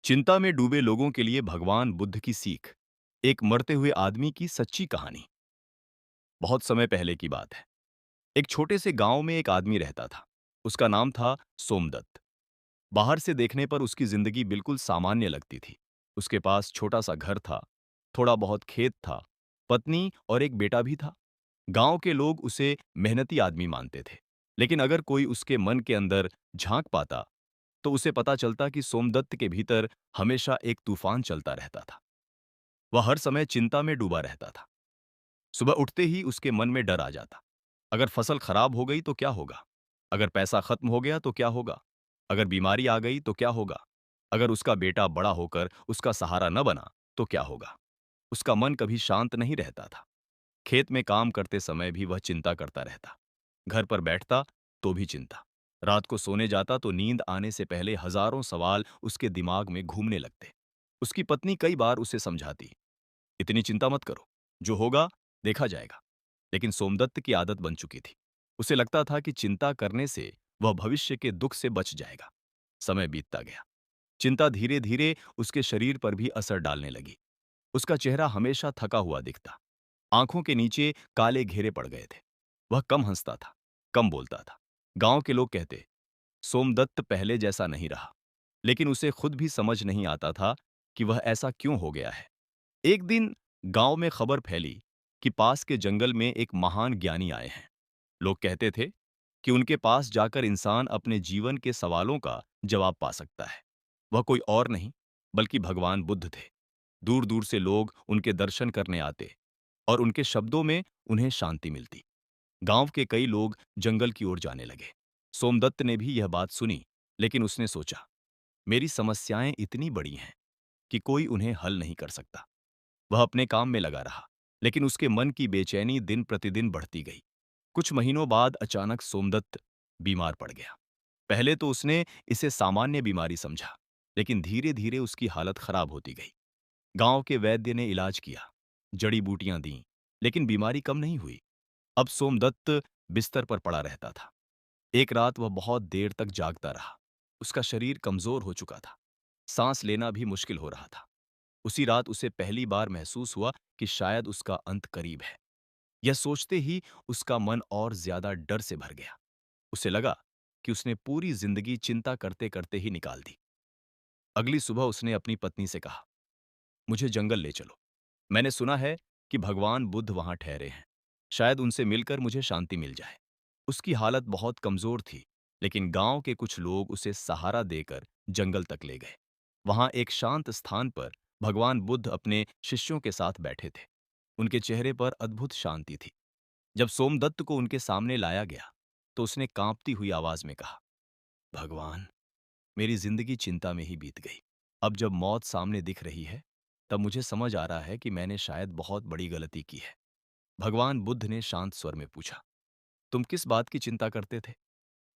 चिंता में डूबे लोगों के लिए भगवान बुद्ध की सीख। एक मरते हुए आदमी की सच्ची कहानी। बहुत समय पहले की बात है। एक छोटे से गांव में एक आदमी रहता था। उसका नाम था सोमदत्त। बाहर से देखने पर उसकी जिंदगी बिल्कुल सामान्य लगती थी। उसके पास छोटा सा घर था, थोड़ा बहुत खेत था, पत्नी और एक बेटा भी था। गांव के लोग उसे मेहनती आदमी मानते थे। लेकिन अगर कोई उसके मन के अंदर झांक पाता तो उसे पता चलता कि सोमदत्त के भीतर हमेशा एक तूफान चलता रहता था। वह हर समय चिंता में डूबा रहता था। सुबह उठते ही उसके मन में डर आ जाता। अगर फसल खराब हो गई तो क्या होगा? अगर पैसा खत्म हो गया तो क्या होगा? अगर बीमारी आ गई तो क्या होगा? अगर उसका बेटा बड़ा होकर उसका सहारा न बना तो क्या होगा? उसका मन कभी शांत नहीं रहता था। खेत में काम करते समय भी वह चिंता करता रहता। घर पर बैठता तो भी चिंता। रात को सोने जाता तो नींद आने से पहले हजारों सवाल उसके दिमाग में घूमने लगते। उसकी पत्नी कई बार उसे समझाती, इतनी चिंता मत करो, जो होगा देखा जाएगा। लेकिन सोमदत्त की आदत बन चुकी थी। उसे लगता था कि चिंता करने से वह भविष्य के दुख से बच जाएगा। समय बीतता गया। चिंता धीरे धीरे उसके शरीर पर भी असर डालने लगी। उसका चेहरा हमेशा थका हुआ दिखता। आंखों के नीचे काले घेरे पड़ गए थे। वह कम हंसता था, कम बोलता था। गांव के लोग कहते, सोमदत्त पहले जैसा नहीं रहा। लेकिन उसे खुद भी समझ नहीं आता था कि वह ऐसा क्यों हो गया है। एक दिन गांव में खबर फैली कि पास के जंगल में एक महान ज्ञानी आए हैं। लोग कहते थे कि उनके पास जाकर इंसान अपने जीवन के सवालों का जवाब पा सकता है। वह कोई और नहीं बल्कि भगवान बुद्ध थे। दूर दूर से लोग उनके दर्शन करने आते और उनके शब्दों में उन्हें शांति मिलती। गांव के कई लोग जंगल की ओर जाने लगे। सोमदत्त ने भी यह बात सुनी, लेकिन उसने सोचा, मेरी समस्याएं इतनी बड़ी हैं कि कोई उन्हें हल नहीं कर सकता। वह अपने काम में लगा रहा, लेकिन उसके मन की बेचैनी दिन प्रतिदिन बढ़ती गई। कुछ महीनों बाद अचानक सोमदत्त बीमार पड़ गया। पहले तो उसने इसे सामान्य बीमारी समझा, लेकिन धीरे धीरे उसकी हालत खराब होती गई। गांव के वैद्य ने इलाज किया, जड़ी बूटियां दी, लेकिन बीमारी कम नहीं हुई। अब सोमदत्त बिस्तर पर पड़ा रहता था। एक रात वह बहुत देर तक जागता रहा। उसका शरीर कमजोर हो चुका था, सांस लेना भी मुश्किल हो रहा था। उसी रात उसे पहली बार महसूस हुआ कि शायद उसका अंत करीब है। यह सोचते ही उसका मन और ज्यादा डर से भर गया। उसे लगा कि उसने पूरी जिंदगी चिंता करते करते ही निकाल दी। अगली सुबह उसने अपनी पत्नी से कहा, मुझे जंगल ले चलो। मैंने सुना है कि भगवान बुद्ध वहां ठहरे हैं। शायद उनसे मिलकर मुझे शांति मिल जाए। उसकी हालत बहुत कमजोर थी, लेकिन गांव के कुछ लोग उसे सहारा देकर जंगल तक ले गए। वहां एक शांत स्थान पर भगवान बुद्ध अपने शिष्यों के साथ बैठे थे। उनके चेहरे पर अद्भुत शांति थी। जब सोमदत्त को उनके सामने लाया गया तो उसने कांपती हुई आवाज में कहा, भगवान, मेरी जिंदगी चिंता में ही बीत गई। अब जब मौत सामने दिख रही है तब मुझे समझ आ रहा है कि मैंने शायद बहुत बड़ी गलती की है। भगवान बुद्ध ने शांत स्वर में पूछा, तुम किस बात की चिंता करते थे?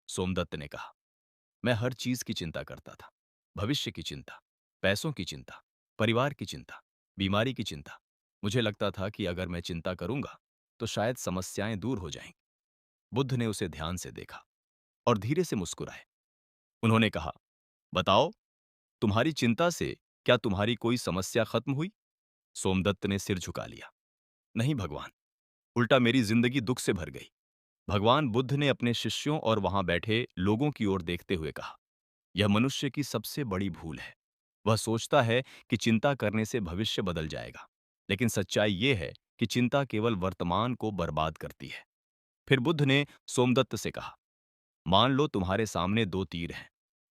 सोमदत्त ने कहा, मैं हर चीज की चिंता करता था। भविष्य की चिंता, पैसों की चिंता, परिवार की चिंता, बीमारी की चिंता। मुझे लगता था कि अगर मैं चिंता करूंगा तो शायद समस्याएं दूर हो जाएंगी। बुद्ध ने उसे ध्यान से देखा और धीरे से मुस्कुराए। उन्होंने कहा, बताओ, तुम्हारी चिंता से क्या तुम्हारी कोई समस्या खत्म हुई? सोमदत्त ने सिर झुका लिया, नहीं भगवान, उल्टा मेरी जिंदगी दुख से भर गई। भगवान बुद्ध ने अपने शिष्यों और वहां बैठे लोगों की ओर देखते हुए कहा, यह मनुष्य की सबसे बड़ी भूल है। वह सोचता है कि चिंता करने से भविष्य बदल जाएगा, लेकिन सच्चाई यह है कि चिंता केवल वर्तमान को बर्बाद करती है। फिर बुद्ध ने सोमदत्त से कहा, मान लो तुम्हारे सामने दो तीर हैं।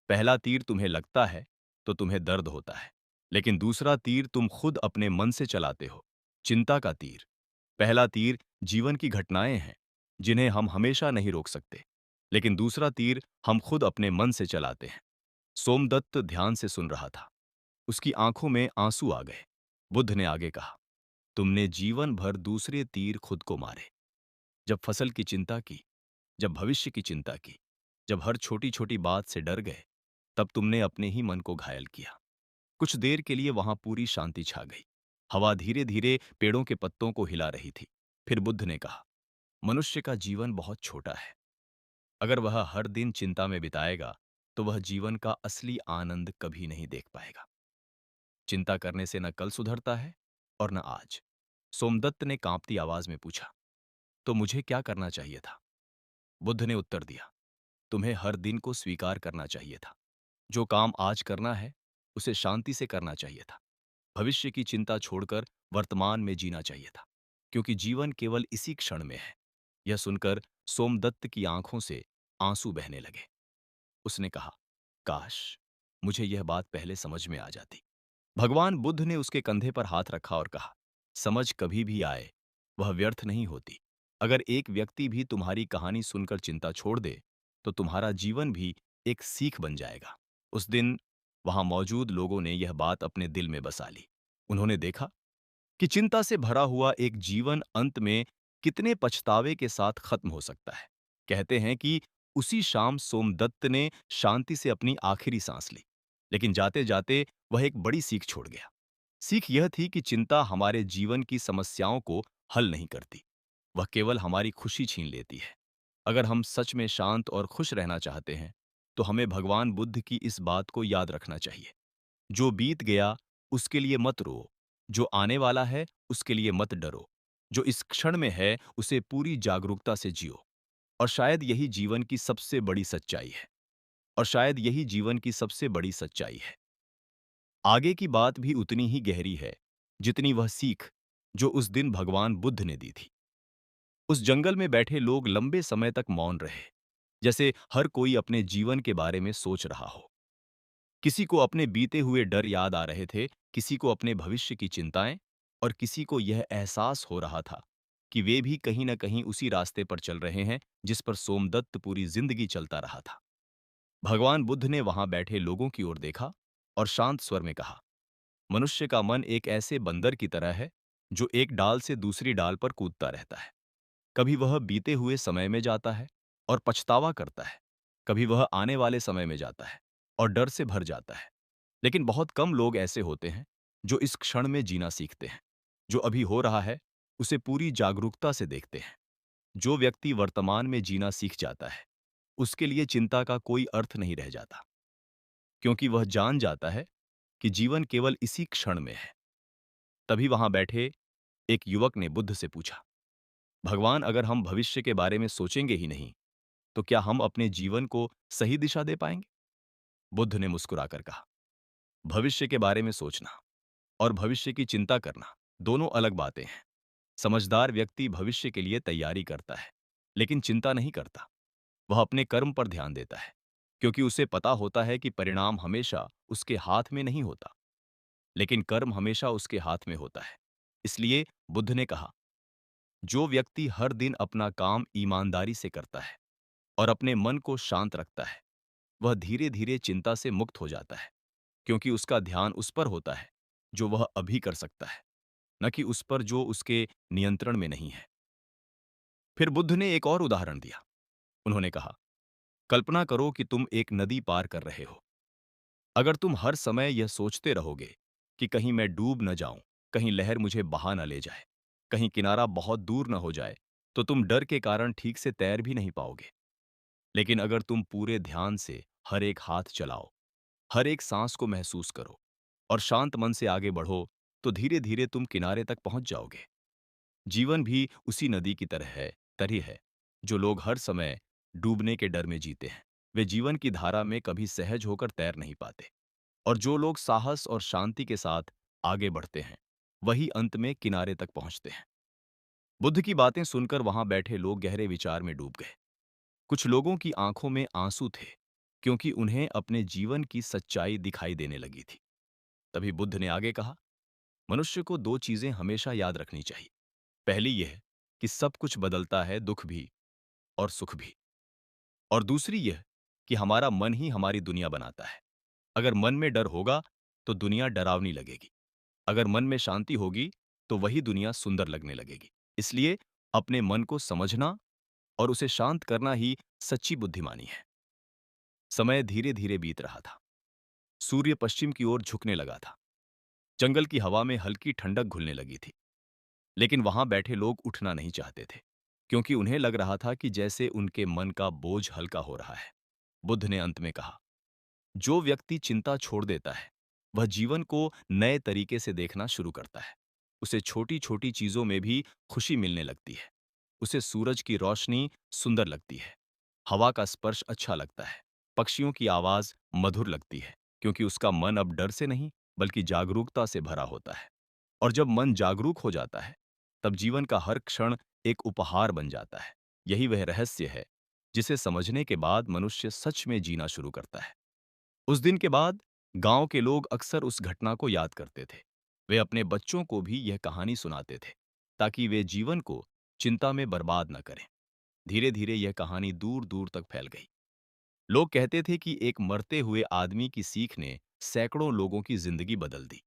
पहला तीर तुम्हें लगता है तो तुम्हें दर्द होता है, लेकिन दूसरा तीर तुम खुद अपने मन से चलाते हो, चिंता का तीर। पहला तीर जीवन की घटनाएं हैं जिन्हें हम हमेशा नहीं रोक सकते, लेकिन दूसरा तीर हम खुद अपने मन से चलाते हैं। सोमदत्त ध्यान से सुन रहा था। उसकी आंखों में आंसू आ गए। बुद्ध ने आगे कहा, तुमने जीवन भर दूसरे तीर खुद को मारे। जब फसल की चिंता की, जब भविष्य की चिंता की, जब हर छोटी छोटी बात से डर गए, तब तुमने अपने ही मन को घायल किया। कुछ देर के लिए वहां पूरी शांति छा गई। हवा धीरे धीरे पेड़ों के पत्तों को हिला रही थी। फिर बुद्ध ने कहा, मनुष्य का जीवन बहुत छोटा है। अगर वह हर दिन चिंता में बिताएगा तो वह जीवन का असली आनंद कभी नहीं देख पाएगा। चिंता करने से न कल सुधरता है और न आज। सोमदत्त ने कांपती आवाज में पूछा, तो मुझे क्या करना चाहिए था? बुद्ध ने उत्तर दिया, तुम्हें हर दिन को स्वीकार करना चाहिए था। जो काम आज करना है, उसे शांति से करना चाहिए था। भविष्य की चिंता छोड़कर वर्तमान में जीना चाहिए था, क्योंकि जीवन केवल इसी क्षण में है। यह सुनकर सोमदत्त की आंखों से आंसू बहने लगे। उसने कहा, काश मुझे यह बात पहले समझ में आ जाती। भगवान बुद्ध ने उसके कंधे पर हाथ रखा और कहा, समझ कभी भी आए, वह व्यर्थ नहीं होती। अगर एक व्यक्ति भी तुम्हारी कहानी सुनकर चिंता छोड़ दे, तो तुम्हारा जीवन भी एक सीख बन जाएगा। उस दिन वहां मौजूद लोगों ने यह बात अपने दिल में बसा ली। उन्होंने देखा कि चिंता से भरा हुआ एक जीवन अंत में कितने पछतावे के साथ खत्म हो सकता है। कहते हैं कि उसी शाम सोमदत्त ने शांति से अपनी आखिरी सांस ली, लेकिन जाते जाते वह एक बड़ी सीख छोड़ गया। सीख यह थी कि चिंता हमारे जीवन की समस्याओं को हल नहीं करती, वह केवल हमारी खुशी छीन लेती है। अगर हम सच में शांत और खुश रहना चाहते हैं, तो हमें भगवान बुद्ध की इस बात को याद रखना चाहिए। जो बीत गया उसके लिए मत रो, जो आने वाला है उसके लिए मत डरो। जो इस क्षण में है उसे पूरी जागरूकता से जियो। और शायद यही जीवन की सबसे बड़ी सच्चाई है। और शायद यही जीवन की सबसे बड़ी सच्चाई है। आगे की बात भी उतनी ही गहरी है, जितनी वह सीख जो उस दिन भगवान बुद्ध ने दी थी। उस जंगल में बैठे लोग लंबे समय तक मौन रहे, जैसे हर कोई अपने जीवन के बारे में सोच रहा हो। किसी को अपने बीते हुए डर याद आ रहे थे, किसी को अपने भविष्य की चिंताएं, और किसी को यह एहसास हो रहा था कि वे भी कहीं न कहीं उसी रास्ते पर चल रहे हैं जिस पर सोमदत्त पूरी जिंदगी चलता रहा था। भगवान बुद्ध ने वहां बैठे लोगों की ओर देखा और शांत स्वर में कहा, मनुष्य का मन एक ऐसे बंदर की तरह है जो एक डाल से दूसरी डाल पर कूदता रहता है। कभी वह बीते हुए समय में जाता है और पछतावा करता है, कभी वह आने वाले समय में जाता है और डर से भर जाता है। लेकिन बहुत कम लोग ऐसे होते हैं जो इस क्षण में जीना सीखते हैं। जो अभी हो रहा है उसे पूरी जागरूकता से देखते हैं। जो व्यक्ति वर्तमान में जीना सीख जाता है, उसके लिए चिंता का कोई अर्थ नहीं रह जाता, क्योंकि वह जान जाता है कि जीवन केवल इसी क्षण में है। तभी वहां बैठे एक युवक ने बुद्ध से पूछा, भगवान, अगर हम भविष्य के बारे में सोचेंगे ही नहीं, तो क्या हम अपने जीवन को सही दिशा दे पाएंगे? बुद्ध ने मुस्कुराकर कहा, भविष्य के बारे में सोचना और भविष्य की चिंता करना दोनों अलग बातें हैं। समझदार व्यक्ति भविष्य के लिए तैयारी करता है, लेकिन चिंता नहीं करता। वह अपने कर्म पर ध्यान देता है, क्योंकि उसे पता होता है कि परिणाम हमेशा उसके हाथ में नहीं होता, लेकिन कर्म हमेशा उसके हाथ में होता है। इसलिए बुद्ध ने कहा, जो व्यक्ति हर दिन अपना काम ईमानदारी से करता है और अपने मन को शांत रखता है, वह धीरे धीरे चिंता से मुक्त हो जाता है, क्योंकि उसका ध्यान उस पर होता है जो वह अभी कर सकता है, न कि उस पर जो उसके नियंत्रण में नहीं है। फिर बुद्ध ने एक और उदाहरण दिया। उन्होंने कहा, कल्पना करो कि तुम एक नदी पार कर रहे हो। अगर तुम हर समय यह सोचते रहोगे कि कहीं मैं डूब न जाऊं, कहीं लहर मुझे बहा न ले जाए, कहीं किनारा बहुत दूर न हो जाए, तो तुम डर के कारण ठीक से तैर भी नहीं पाओगे। लेकिन अगर तुम पूरे ध्यान से हर एक हाथ चलाओ, हर एक सांस को महसूस करो और शांत मन से आगे बढ़ो, तो धीरे धीरे तुम किनारे तक पहुंच जाओगे। जीवन भी उसी नदी की तरह है। जो लोग हर समय डूबने के डर में जीते हैं, वे जीवन की धारा में कभी सहज होकर तैर नहीं पाते। और जो लोग साहस और शांति के साथ आगे बढ़ते हैं, वही अंत में किनारे तक पहुंचते हैं। बुद्ध की बातें सुनकर वहां बैठे लोग गहरे विचार में डूब गए। कुछ लोगों की आंखों में आंसू थे, क्योंकि उन्हें अपने जीवन की सच्चाई दिखाई देने लगी थी। तभी बुद्ध ने आगे कहा, मनुष्य को दो चीजें हमेशा याद रखनी चाहिए। पहली यह कि सब कुछ बदलता है, दुख भी और सुख भी। और दूसरी यह कि हमारा मन ही हमारी दुनिया बनाता है। अगर मन में डर होगा तो दुनिया डरावनी लगेगी। अगर मन में शांति होगी तो वही दुनिया सुंदर लगने लगेगी। इसलिए अपने मन को समझना और उसे शांत करना ही सच्ची बुद्धिमानी है। समय धीरे धीरे बीत रहा था। सूर्य पश्चिम की ओर झुकने लगा था। जंगल की हवा में हल्की ठंडक घुलने लगी थी। लेकिन वहां बैठे लोग उठना नहीं चाहते थे, क्योंकि उन्हें लग रहा था कि जैसे उनके मन का बोझ हल्का हो रहा है। बुद्ध ने अंत में कहा, जो व्यक्ति चिंता छोड़ देता है वह जीवन को नए तरीके से देखना शुरू करता है। उसे छोटी-छोटी चीज़ों में भी खुशी मिलने लगती है। उसे सूरज की रोशनी सुंदर लगती है, हवा का स्पर्श अच्छा लगता है, पक्षियों की आवाज़ मधुर लगती है, क्योंकि उसका मन अब डर से नहीं, बल्कि जागरूकता से भरा होता है। और जब मन जागरूक हो जाता है, तब जीवन का हर क्षण एक उपहार बन जाता है। यही वह रहस्य है, जिसे समझने के बाद मनुष्य सच में जीना शुरू करता है। उस दिन के बाद गांव के लोग अक्सर उस घटना को याद करते थे। वे अपने बच्चों को भी यह कहानी सुनाते थे, ताकि वे जीवन को चिंता में बर्बाद न करें। धीरे धीरे यह कहानी दूर दूर तक फैल गई। लोग कहते थे कि एक मरते हुए आदमी की सीख ने सैकड़ों लोगों की जिंदगी बदल दी,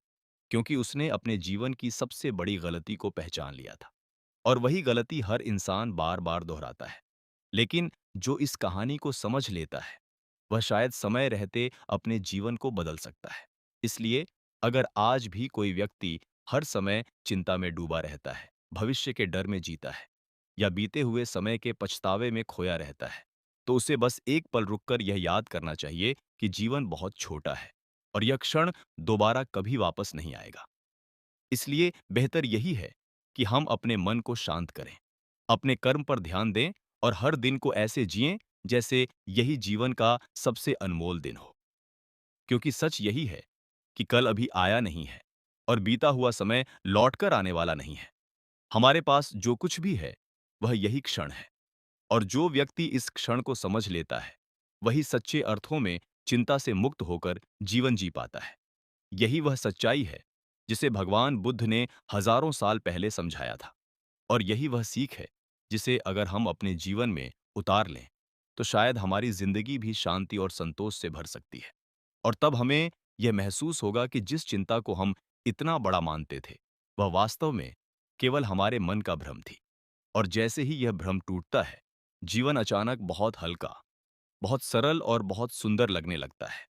क्योंकि उसने अपने जीवन की सबसे बड़ी गलती को पहचान लिया था। और वही गलती हर इंसान बार बार दोहराता है। लेकिन जो इस कहानी को समझ लेता है, वह शायद समय रहते अपने जीवन को बदल सकता है। इसलिए अगर आज भी कोई व्यक्ति हर समय चिंता में डूबा रहता है, भविष्य के डर में जीता है, या बीते हुए समय के पछतावे में खोया रहता है, तो उसे बस एक पल रुककर यह याद करना चाहिए कि जीवन बहुत छोटा है और यह क्षण दोबारा कभी वापस नहीं आएगा। इसलिए बेहतर यही है कि हम अपने मन को शांत करें, अपने कर्म पर ध्यान दें और हर दिन को ऐसे जिएं जैसे यही जीवन का सबसे अनमोल दिन हो। क्योंकि सच यही है कि कल अभी आया नहीं है और बीता हुआ समय लौटकर आने वाला नहीं है। हमारे पास जो कुछ भी है, वह यही क्षण है। और जो व्यक्ति इस क्षण को समझ लेता है, वही सच्चे अर्थों में चिंता से मुक्त होकर जीवन जी पाता है। यही वह सच्चाई है जिसे भगवान बुद्ध ने हजारों साल पहले समझाया था। और यही वह सीख है जिसे अगर हम अपने जीवन में उतार लें, तो शायद हमारी जिंदगी भी शांति और संतोष से भर सकती है। और तब हमें यह महसूस होगा कि जिस चिंता को हम इतना बड़ा मानते थे, वह वास्तव में केवल हमारे मन का भ्रम थी। और जैसे ही यह भ्रम टूटता है, जीवन अचानक बहुत हल्का, बहुत सरल और बहुत सुंदर लगने लगता है।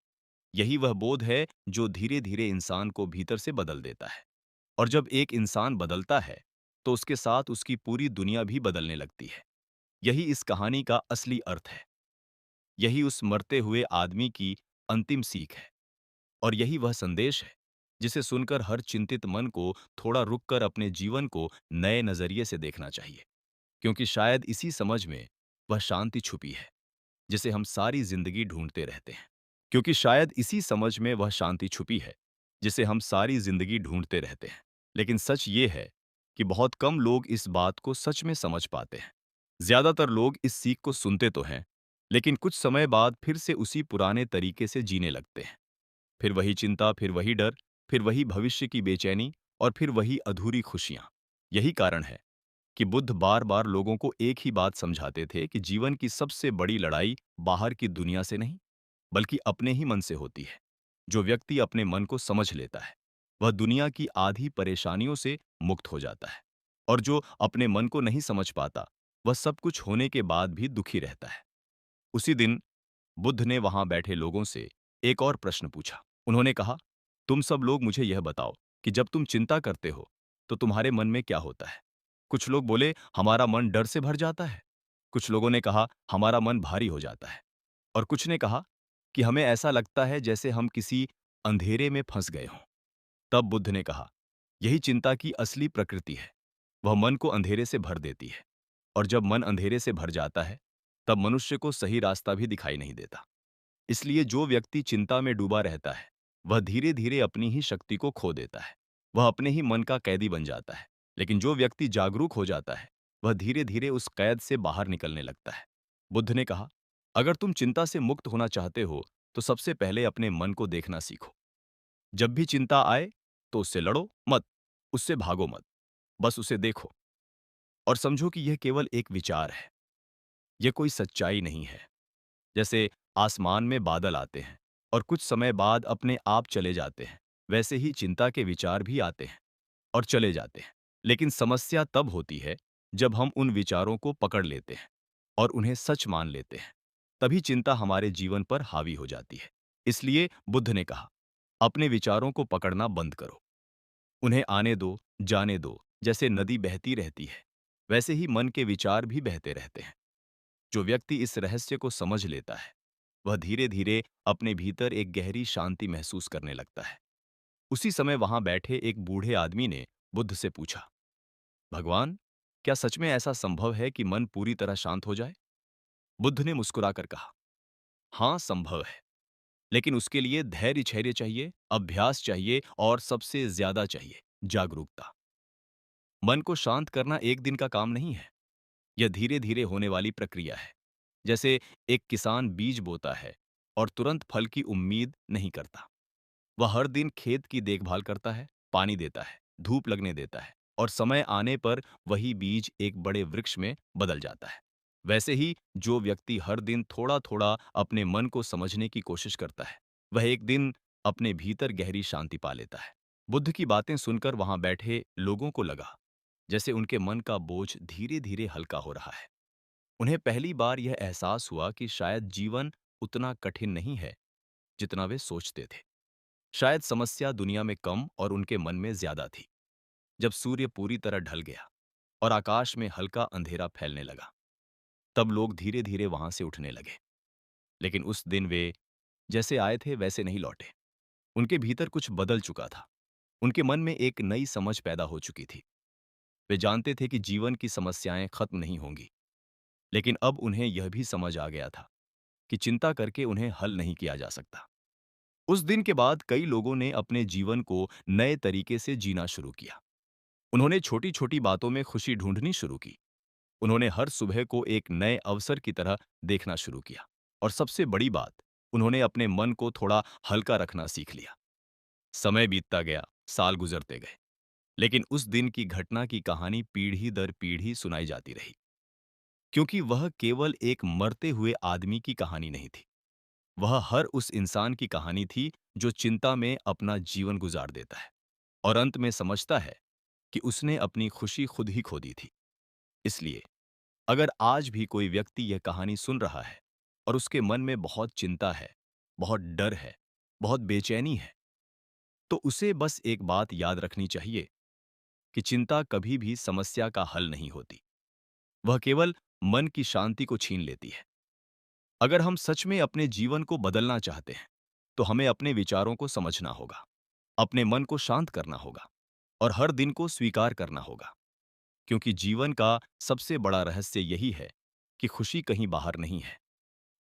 यही वह बोध है जो धीरे धीरे इंसान को भीतर से बदल देता है। और जब एक इंसान बदलता है, तो उसके साथ उसकी पूरी दुनिया भी बदलने लगती है। यही इस कहानी का असली अर्थ है। यही उस मरते हुए आदमी की अंतिम सीख है। और यही वह संदेश है जिसे सुनकर हर चिंतित मन को थोड़ा रुककर अपने जीवन को नए नजरिए से देखना चाहिए। क्योंकि शायद इसी समझ में वह शांति छुपी है, जिसे हम सारी जिंदगी ढूंढते रहते हैं। क्योंकि शायद इसी समझ में वह शांति छुपी है, जिसे हम सारी जिंदगी ढूंढते रहते हैं। लेकिन सच ये है कि बहुत कम लोग इस बात को सच में समझ पाते हैं। ज्यादातर लोग इस सीख को सुनते तो हैं, लेकिन कुछ समय बाद फिर से उसी पुराने तरीके से जीने लगते हैं। फिर वही चिंता, फिर वही डर, फिर वही भविष्य की बेचैनी और फिर वही अधूरी खुशियां। यही कारण है कि बुद्ध बार बार लोगों को एक ही बात समझाते थे कि जीवन की सबसे बड़ी लड़ाई बाहर की दुनिया से नहीं, बल्कि अपने ही मन से होती है। जो व्यक्ति अपने मन को समझ लेता है, वह दुनिया की आधी परेशानियों से मुक्त हो जाता है। और जो अपने मन को नहीं समझ पाता, वह सब कुछ होने के बाद भी दुखी रहता है। उसी दिन बुद्ध ने वहां बैठे लोगों से एक और प्रश्न पूछा। उन्होंने कहा, तुम सब लोग मुझे यह बताओ कि जब तुम चिंता करते हो, तो तुम्हारे मन में क्या होता है? कुछ लोग बोले, हमारा मन डर से भर जाता है। कुछ लोगों ने कहा, हमारा मन भारी हो जाता है। और कुछ ने कहा कि हमें ऐसा लगता है जैसे हम किसी अंधेरे में फंस गए हों। तब बुद्ध ने कहा, यही चिंता की असली प्रकृति है। वह मन को अंधेरे से भर देती है। और जब मन अंधेरे से भर जाता है, तब मनुष्य को सही रास्ता भी दिखाई नहीं देता। इसलिए जो व्यक्ति चिंता में डूबा रहता है, वह धीरे धीरे अपनी ही शक्ति को खो देता है। वह अपने ही मन का कैदी बन जाता है। लेकिन जो व्यक्ति जागरूक हो जाता है, वह धीरे धीरे उस कैद से बाहर निकलने लगता है। बुद्ध ने कहा, अगर तुम चिंता से मुक्त होना चाहते हो, तो सबसे पहले अपने मन को देखना सीखो। जब भी चिंता आए, तो उससे लड़ो मत, उससे भागो मत, बस उसे देखो और समझो कि यह केवल एक विचार है। यह कोई सच्चाई नहीं है। जैसे आसमान में बादल आते हैं और कुछ समय बाद अपने आप चले जाते हैं, वैसे ही चिंता के विचार भी आते हैं और चले जाते हैं। लेकिन समस्या तब होती है जब हम उन विचारों को पकड़ लेते हैं और उन्हें सच मान लेते हैं। तभी चिंता हमारे जीवन पर हावी हो जाती है। इसलिए बुद्ध ने कहा, अपने विचारों को पकड़ना बंद करो। उन्हें आने दो, जाने दो। जैसे नदी बहती रहती है, वैसे ही मन के विचार भी बहते रहते हैं। जो व्यक्ति इस रहस्य को समझ लेता है, वह धीरे धीरे अपने भीतर एक गहरी शांति महसूस करने लगता है। उसी समय वहां बैठे एक बूढ़े आदमी ने बुद्ध से पूछा, भगवान, क्या सच में ऐसा संभव है कि मन पूरी तरह शांत हो जाए? बुद्ध ने मुस्कुराकर कहा, हाँ, संभव है, लेकिन उसके लिए धैर्य छैर्य चाहिए, अभ्यास चाहिए और सबसे ज्यादा चाहिए जागरूकता। मन को शांत करना एक दिन का काम नहीं है। यह धीरे धीरे होने वाली प्रक्रिया है। जैसे एक किसान बीज बोता है और तुरंत फल की उम्मीद नहीं करता। वह हर दिन खेत की देखभाल करता है, पानी देता है, धूप लगने देता है और समय आने पर वही बीज एक बड़े वृक्ष में बदल जाता है। वैसे ही जो व्यक्ति हर दिन थोड़ा थोड़ा अपने मन को समझने की कोशिश करता है, वह एक दिन अपने भीतर गहरी शांति पा लेता है। बुद्ध की बातें सुनकर वहां बैठे लोगों को लगा जैसे उनके मन का बोझ धीरे धीरे हल्का हो रहा है। उन्हें पहली बार यह एहसास हुआ कि शायद जीवन उतना कठिन नहीं है जितना वे सोचते थे। शायद समस्या दुनिया में कम और उनके मन में ज्यादा थी। जब सूर्य पूरी तरह ढल गया और आकाश में हल्का अंधेरा फैलने लगा, तब लोग धीरे धीरे वहां से उठने लगे। लेकिन उस दिन वे जैसे आए थे वैसे नहीं लौटे। उनके भीतर कुछ बदल चुका था। उनके मन में एक नई समझ पैदा हो चुकी थी। वे जानते थे कि जीवन की समस्याएं खत्म नहीं होंगी, लेकिन अब उन्हें यह भी समझ आ गया था कि चिंता करके उन्हें हल नहीं किया जा सकता। उस दिन के बाद कई लोगों ने अपने जीवन को नए तरीके से जीना शुरू किया। उन्होंने छोटी-छोटी बातों में खुशी ढूंढनी शुरू की। उन्होंने हर सुबह को एक नए अवसर की तरह देखना शुरू किया। और सबसे बड़ी बात, उन्होंने अपने मन को थोड़ा हल्का रखना सीख लिया। समय बीतता गया, साल गुजरते गए, लेकिन उस दिन की घटना की कहानी पीढ़ी दर पीढ़ी सुनाई जाती रही, क्योंकि वह केवल एक मरते हुए आदमी की कहानी नहीं थी। वह हर उस इंसान की कहानी थी जो चिंता में अपना जीवन गुजार देता है और अंत में समझता है कि उसने अपनी खुशी खुद ही खो दी थी। इसलिए अगर आज भी कोई व्यक्ति यह कहानी सुन रहा है और उसके मन में बहुत चिंता है, बहुत डर है, बहुत बेचैनी है, तो उसे बस एक बात याद रखनी चाहिए कि चिंता कभी भी समस्या का हल नहीं होती। वह केवल मन की शांति को छीन लेती है। अगर हम सच में अपने जीवन को बदलना चाहते हैं, तो हमें अपने विचारों को समझना होगा, अपने मन को शांत करना होगा और हर दिन को स्वीकार करना होगा। क्योंकि जीवन का सबसे बड़ा रहस्य यही है कि खुशी कहीं बाहर नहीं है,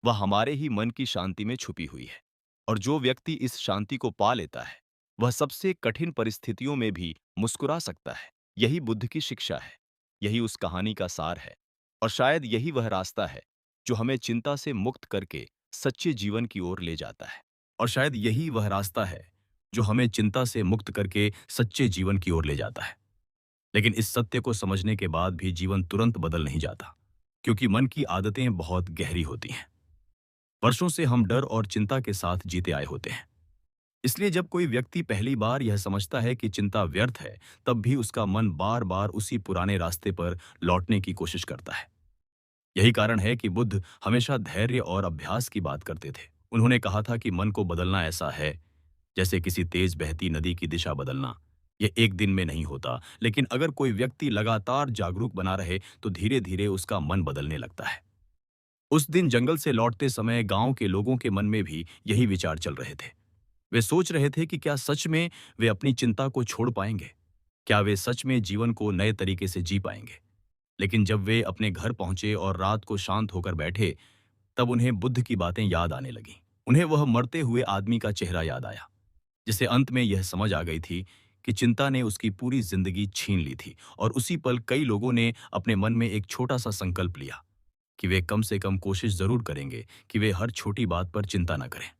वह हमारे ही मन की शांति में छुपी हुई है। और जो व्यक्ति इस शांति को पा लेता है, वह सबसे कठिन परिस्थितियों में भी मुस्कुरा सकता है। यही बुद्ध की शिक्षा है, यही उस कहानी का सार है और शायद यही वह रास्ता है जो हमें चिंता से मुक्त करके सच्चे जीवन की ओर ले जाता है। और शायद यही वह रास्ता है जो हमें चिंता से मुक्त करके सच्चे जीवन की ओर ले जाता है। लेकिन इस सत्य को समझने के बाद भी जीवन तुरंत बदल नहीं जाता, क्योंकि मन की आदतें बहुत गहरी होती हैं। वर्षों से हम डर और चिंता के साथ जीते आए होते हैं। इसलिए जब कोई व्यक्ति पहली बार यह समझता है कि चिंता व्यर्थ है, तब भी उसका मन बार बार उसी पुराने रास्ते पर लौटने की कोशिश करता है। यही कारण है कि बुद्ध हमेशा धैर्य और अभ्यास की बात करते थे। उन्होंने कहा था कि मन को बदलना ऐसा है जैसे किसी तेज बहती नदी की दिशा बदलना। यह एक दिन में नहीं होता, लेकिन अगर कोई व्यक्ति लगातार जागरूक बना रहे तो धीरे धीरे उसका मन बदलने लगता है। उस दिन जंगल से लौटते समय गांव के लोगों के मन में भी यही विचार चल रहे थे। वे सोच रहे थे कि क्या सच में वे अपनी चिंता को छोड़ पाएंगे, क्या वे सच में जीवन को नए तरीके से जी पाएंगे। लेकिन जब वे अपने घर पहुंचे और रात को शांत होकर बैठे, तब उन्हें बुद्ध की बातें याद आने लगीं। उन्हें वह मरते हुए आदमी का चेहरा याद आया, जिसे अंत में यह समझ आ गई थी कि चिंता ने उसकी पूरी जिंदगी छीन ली थी। और उसी पल कई लोगों ने अपने मन में एक छोटा सा संकल्प लिया कि वे कम से कम कोशिश जरूर करेंगे कि वे हर छोटी बात पर चिंता न करें।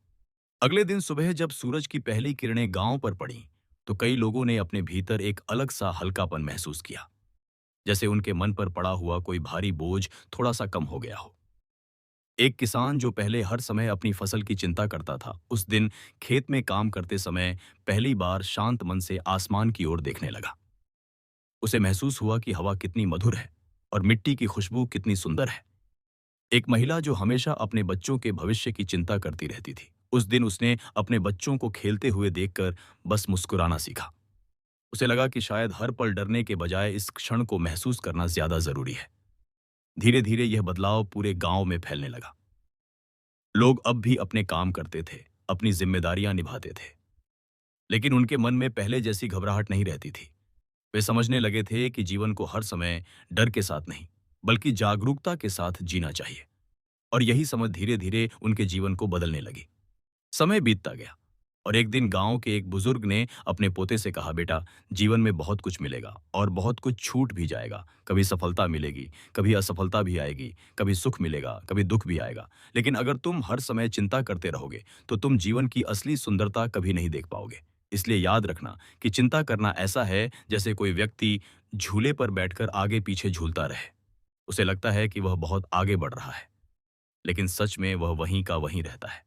अगले दिन सुबह जब सूरज की पहली किरणें गांव पर पड़ीं, तो कई लोगों ने अपने भीतर एक अलग सा हल्कापन महसूस किया, जैसे उनके मन पर पड़ा हुआ कोई भारी बोझ थोड़ा सा कम हो गया हो। एक किसान जो पहले हर समय अपनी फसल की चिंता करता था, उस दिन खेत में काम करते समय पहली बार शांत मन से आसमान की ओर देखने लगा। उसे महसूस हुआ कि हवा कितनी मधुर है और मिट्टी की खुशबू कितनी सुंदर है। एक महिला जो हमेशा अपने बच्चों के भविष्य की चिंता करती रहती थी, उस दिन उसने अपने बच्चों को खेलते हुए देखकर बस मुस्कुराना सीखा। उसे लगा कि शायद हर पल डरने के बजाय इस क्षण को महसूस करना ज्यादा जरूरी है। धीरे धीरे यह बदलाव पूरे गांव में फैलने लगा। लोग अब भी अपने काम करते थे, अपनी जिम्मेदारियां निभाते थे, लेकिन उनके मन में पहले जैसी घबराहट नहीं रहती थी। वे समझने लगे थे कि जीवन को हर समय डर के साथ नहीं, बल्कि जागरूकता के साथ जीना चाहिए। और यही समझ धीरे-धीरे उनके जीवन को बदलने लगी। समय बीतता गया और एक दिन गांव के एक बुजुर्ग ने अपने पोते से कहा, बेटा, जीवन में बहुत कुछ मिलेगा और बहुत कुछ छूट भी जाएगा। कभी सफलता मिलेगी, कभी असफलता भी आएगी, कभी सुख मिलेगा, कभी दुख भी आएगा। लेकिन अगर तुम हर समय चिंता करते रहोगे तो तुम जीवन की असली सुंदरता कभी नहीं देख पाओगे। इसलिए याद रखना कि चिंता करना ऐसा है जैसे कोई व्यक्ति झूले पर बैठकर आगे पीछे झूलता रहे। उसे लगता है कि वह बहुत आगे बढ़ रहा है, लेकिन सच में वह वहीं का वहीं रहता है।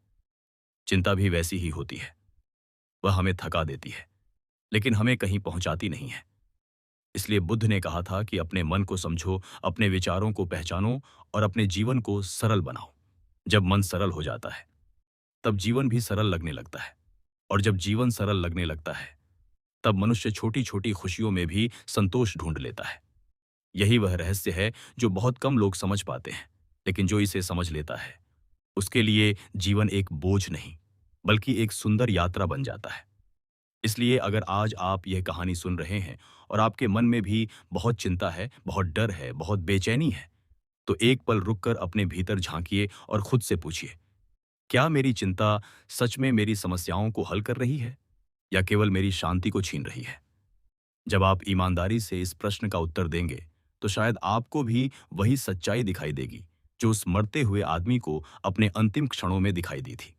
चिंता भी वैसी ही होती है। वह हमें थका देती है, लेकिन हमें कहीं पहुंचाती नहीं है। इसलिए बुद्ध ने कहा था कि अपने मन को समझो, अपने विचारों को पहचानो और अपने जीवन को सरल बनाओ। जब मन सरल हो जाता है, तब जीवन भी सरल लगने लगता है। और जब जीवन सरल लगने लगता है, तब मनुष्य छोटी-छोटी खुशियों में भी संतोष ढूंढ लेता है। यही वह रहस्य है जो बहुत कम लोग समझ पाते हैं, लेकिन जो इसे समझ लेता है, उसके लिए जीवन एक बोझ नहीं, बल्कि एक सुंदर यात्रा बन जाता है। इसलिए अगर आज आप यह कहानी सुन रहे हैं और आपके मन में भी बहुत चिंता है, बहुत डर है, बहुत बेचैनी है, तो एक पल रुककर अपने भीतर झांकिए और खुद से पूछिए, क्या मेरी चिंता सच में मेरी समस्याओं को हल कर रही है या केवल मेरी शांति को छीन रही है? जब आप ईमानदारी से इस प्रश्न का उत्तर देंगे, तो शायद आपको भी वही सच्चाई दिखाई देगी जो उस मरते हुए आदमी को अपने अंतिम क्षणों में दिखाई दी थी।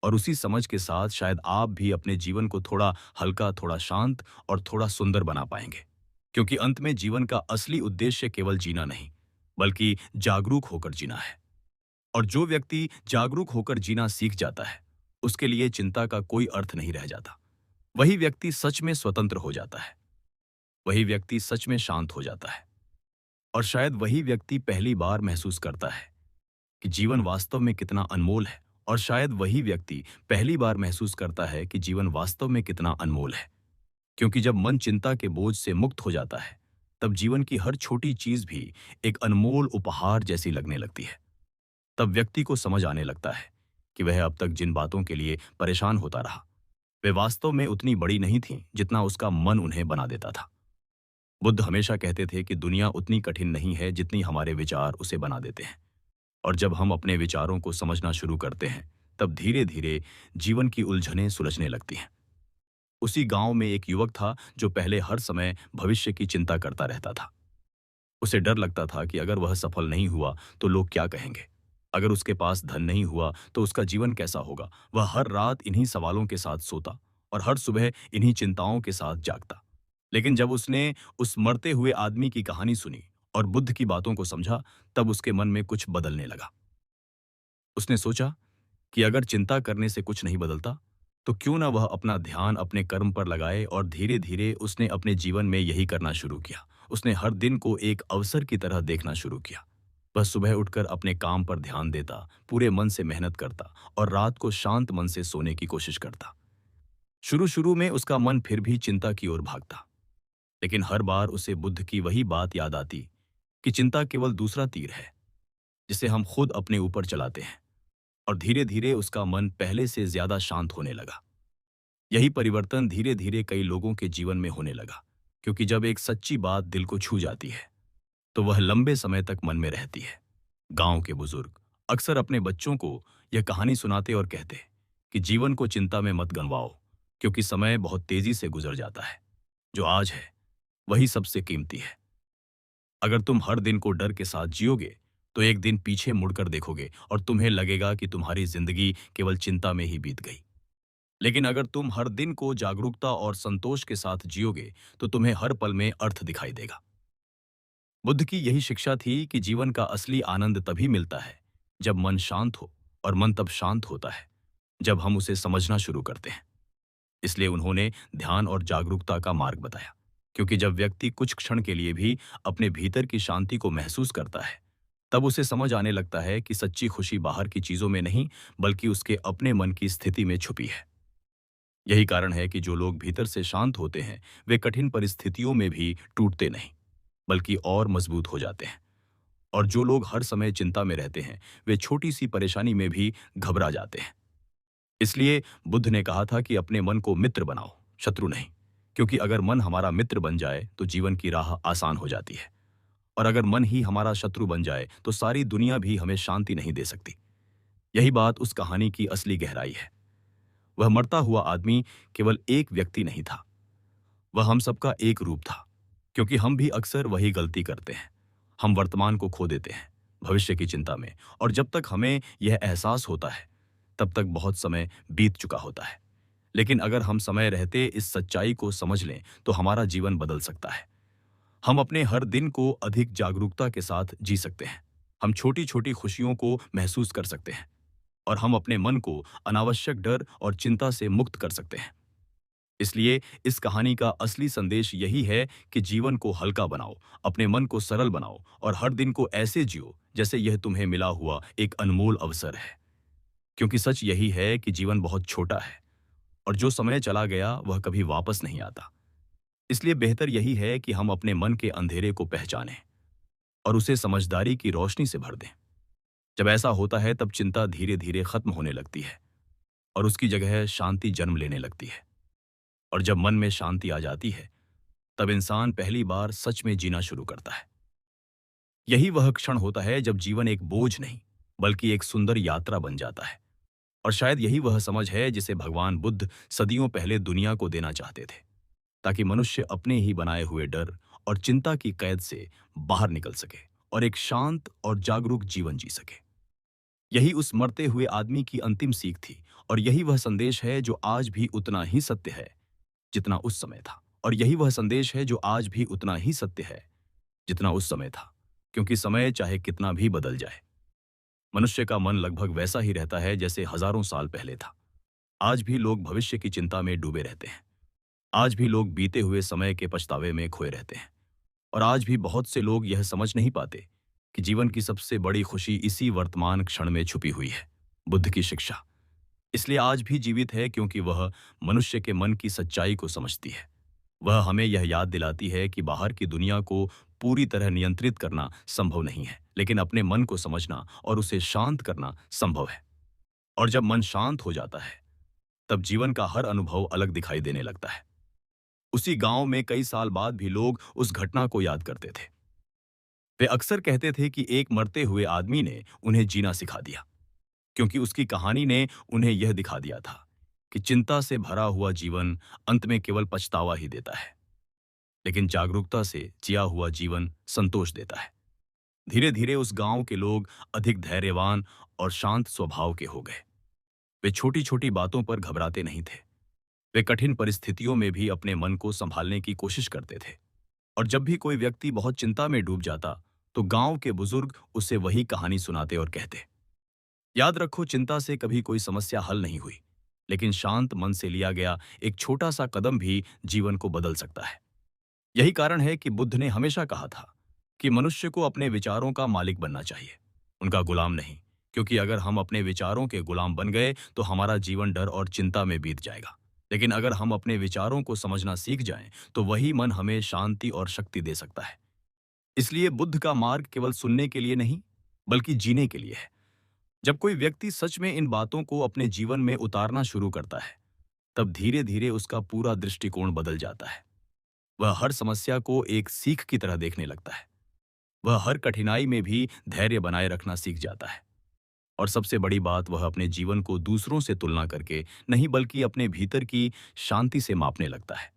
और उसी समझ के साथ शायद आप भी अपने जीवन को थोड़ा हल्का, थोड़ा शांत और थोड़ा सुंदर बना पाएंगे। क्योंकि अंत में जीवन का असली उद्देश्य केवल जीना नहीं, बल्कि जागरूक होकर जीना है। और जो व्यक्ति जागरूक होकर जीना सीख जाता है, उसके लिए चिंता का कोई अर्थ नहीं रह जाता। वही व्यक्ति सच में स्वतंत्र हो जाता है। वही व्यक्ति सच में शांत हो जाता है। और शायद वही व्यक्ति पहली बार महसूस करता है कि जीवन वास्तव में कितना अनमोल है। और शायद वही व्यक्ति पहली बार महसूस करता है कि जीवन वास्तव में कितना अनमोल है। क्योंकि जब मन चिंता के बोझ से मुक्त हो जाता है, तब जीवन की हर छोटी चीज भी एक अनमोल उपहार जैसी लगने लगती है। तब व्यक्ति को समझ आने लगता है कि वह अब तक जिन बातों के लिए परेशान होता रहा, वे वास्तव में उतनी बड़ी नहीं थीं जितना उसका मन उन्हें बना देता था। बुद्ध हमेशा कहते थे कि दुनिया उतनी कठिन नहीं है जितनी हमारे विचार उसे बना देते हैं। और जब हम अपने विचारों को समझना शुरू करते हैं, तब धीरे धीरे जीवन की उलझनें सुलझने लगती हैं। उसी गांव में एक युवक था जो पहले हर समय भविष्य की चिंता करता रहता था। उसे डर लगता था कि अगर वह सफल नहीं हुआ तो लोग क्या कहेंगे, अगर उसके पास धन नहीं हुआ तो उसका जीवन कैसा होगा। वह हर रात इन्हीं सवालों के साथ सोता और हर सुबह इन्हीं चिंताओं के साथ जागता। लेकिन जब उसने उस मरते हुए आदमी की कहानी सुनी और बुद्ध की बातों को समझा, तब उसके मन में कुछ बदलने लगा। उसने सोचा कि अगर चिंता करने से कुछ नहीं बदलता, तो क्यों ना वह अपना ध्यान अपने कर्म पर लगाए। और धीरे धीरे उसने अपने जीवन में यही करना शुरू किया। उसने हर दिन को एक अवसर की तरह देखना शुरू किया। वह सुबह उठकर अपने काम पर ध्यान देता, पूरे मन से मेहनत करता और रात को शांत मन से सोने की कोशिश करता। शुरू शुरू में उसका मन फिर भी चिंता की ओर भागता, लेकिन हर बार उसे बुद्ध की वही बात याद आती कि चिंता केवल दूसरा तीर है जिसे हम खुद अपने ऊपर चलाते हैं। और धीरे धीरे उसका मन पहले से ज्यादा शांत होने लगा। यही परिवर्तन धीरे धीरे कई लोगों के जीवन में होने लगा, क्योंकि जब एक सच्ची बात दिल को छू जाती है, तो वह लंबे समय तक मन में रहती है। गांव के बुजुर्ग अक्सर अपने बच्चों को यह कहानी सुनाते और कहते कि जीवन को चिंता में मत गंवाओ, क्योंकि समय बहुत तेजी से गुजर जाता है। जो आज है, वही सबसे कीमती है। अगर तुम हर दिन को डर के साथ जियोगे, तो एक दिन पीछे मुड़कर देखोगे और तुम्हें लगेगा कि तुम्हारी जिंदगी केवल चिंता में ही बीत गई। लेकिन अगर तुम हर दिन को जागरूकता और संतोष के साथ जियोगे, तो तुम्हें हर पल में अर्थ दिखाई देगा। बुद्ध की यही शिक्षा थी कि जीवन का असली आनंद तभी मिलता है जब मन शांत हो, और मन तब शांत होता है जब हम उसे समझना शुरू करते हैं। इसलिए उन्होंने ध्यान और जागरूकता का मार्ग बताया, क्योंकि जब व्यक्ति कुछ क्षण के लिए भी अपने भीतर की शांति को महसूस करता है, तब उसे समझ आने लगता है कि सच्ची खुशी बाहर की चीजों में नहीं, बल्कि उसके अपने मन की स्थिति में छुपी है। यही कारण है कि जो लोग भीतर से शांत होते हैं, वे कठिन परिस्थितियों में भी टूटते नहीं, बल्कि और मजबूत हो जाते हैं। और जो लोग हर समय चिंता में रहते हैं, वे छोटी सी परेशानी में भी घबरा जाते हैं। इसलिए बुद्ध ने कहा था कि अपने मन को मित्र बनाओ, शत्रु नहीं। क्योंकि अगर मन हमारा मित्र बन जाए तो जीवन की राह आसान हो जाती है, और अगर मन ही हमारा शत्रु बन जाए तो सारी दुनिया भी हमें शांति नहीं दे सकती। यही बात उस कहानी की असली गहराई है। वह मरता हुआ आदमी केवल एक व्यक्ति नहीं था, वह हम सबका एक रूप था। क्योंकि हम भी अक्सर वही गलती करते हैं। हम वर्तमान को खो देते हैं भविष्य की चिंता में, और जब तक हमें यह एहसास होता है तब तक बहुत समय बीत चुका होता है। लेकिन अगर हम समय रहते इस सच्चाई को समझ लें तो हमारा जीवन बदल सकता है। हम अपने हर दिन को अधिक जागरूकता के साथ जी सकते हैं। हम छोटी छोटी खुशियों को महसूस कर सकते हैं, और हम अपने मन को अनावश्यक डर और चिंता से मुक्त कर सकते हैं। इसलिए इस कहानी का असली संदेश यही है कि जीवन को हल्का बनाओ, अपने मन को सरल बनाओ, और हर दिन को ऐसे जियो जैसे यह तुम्हें मिला हुआ एक अनमोल अवसर है। क्योंकि सच यही है कि जीवन बहुत छोटा है, और जो समय चला गया वह कभी वापस नहीं आता। इसलिए बेहतर यही है कि हम अपने मन के अंधेरे को पहचानें और उसे समझदारी की रोशनी से भर दें। जब ऐसा होता है तब चिंता धीरे धीरे खत्म होने लगती है, और उसकी जगह शांति जन्म लेने लगती है। और जब मन में शांति आ जाती है तब इंसान पहली बार सच में जीना शुरू करता है। यही वह क्षण होता है जब जीवन एक बोझ नहीं बल्कि एक सुंदर यात्रा बन जाता है। और शायद यही वह समझ है जिसे भगवान बुद्ध सदियों पहले दुनिया को देना चाहते थे, ताकि मनुष्य अपने ही बनाए हुए डर और चिंता की कैद से बाहर निकल सके और एक शांत और जागरूक जीवन जी सके। यही उस मरते हुए आदमी की अंतिम सीख थी, और यही वह संदेश है जो आज भी उतना ही सत्य है जितना उस समय था। और यही वह संदेश है जो आज भी उतना ही सत्य है जितना उस समय था। क्योंकि समय चाहे कितना भी बदल जाए, मनुष्य का मन लगभग वैसा ही रहता है जैसे हजारों साल पहले था। आज भी लोग भविष्य की चिंता में डूबे रहते हैं। आज भी लोग बीते हुए समय के पछतावे में खोए रहते हैं। और आज भी बहुत से लोग यह समझ नहीं पाते कि जीवन की सबसे बड़ी खुशी इसी वर्तमान क्षण में छुपी हुई है। बुद्ध की शिक्षा इसलिए आज भी जीवित है क्योंकि वह मनुष्य के मन की सच्चाई को समझती है। वह हमें यह याद दिलाती है कि बाहर की दुनिया को पूरी तरह नियंत्रित करना संभव नहीं है, लेकिन अपने मन को समझना और उसे शांत करना संभव है। और जब मन शांत हो जाता है तब जीवन का हर अनुभव अलग दिखाई देने लगता है। उसी गांव में कई साल बाद भी लोग उस घटना को याद करते थे। वे अक्सर कहते थे कि एक मरते हुए आदमी ने उन्हें जीना सिखा दिया, क्योंकि उसकी कहानी ने उन्हें यह दिखा दिया था कि चिंता से भरा हुआ जीवन अंत में केवल पछतावा ही देता है, लेकिन जागरूकता से जिया हुआ जीवन संतोष देता है। धीरे धीरे उस गांव के लोग अधिक धैर्यवान और शांत स्वभाव के हो गए। वे छोटी छोटी बातों पर घबराते नहीं थे। वे कठिन परिस्थितियों में भी अपने मन को संभालने की कोशिश करते थे। और जब भी कोई व्यक्ति बहुत चिंता में डूब जाता तो गांव के बुजुर्ग उसे वही कहानी सुनाते और कहते, याद रखो, चिंता से कभी कोई समस्या हल नहीं हुई, लेकिन शांत मन से लिया गया एक छोटा सा कदम भी जीवन को बदल सकता है। यही कारण है कि बुद्ध ने हमेशा कहा था कि मनुष्य को अपने विचारों का मालिक बनना चाहिए, उनका गुलाम नहीं। क्योंकि अगर हम अपने विचारों के गुलाम बन गए तो हमारा जीवन डर और चिंता में बीत जाएगा। लेकिन अगर हम अपने विचारों को समझना सीख जाएं तो वही मन हमें शांति और शक्ति दे सकता है। इसलिए बुद्ध का मार्ग केवल सुनने के लिए नहीं बल्कि जीने के लिए है। जब कोई व्यक्ति सच में इन बातों को अपने जीवन में उतारना शुरू करता है तब धीरे धीरे उसका पूरा दृष्टिकोण बदल जाता है। वह हर समस्या को एक सीख की तरह देखने लगता है। वह हर कठिनाई में भी धैर्य बनाए रखना सीख जाता है। और सबसे बड़ी बात, वह अपने जीवन को दूसरों से तुलना करके नहीं बल्कि अपने भीतर की शांति से मापने लगता है।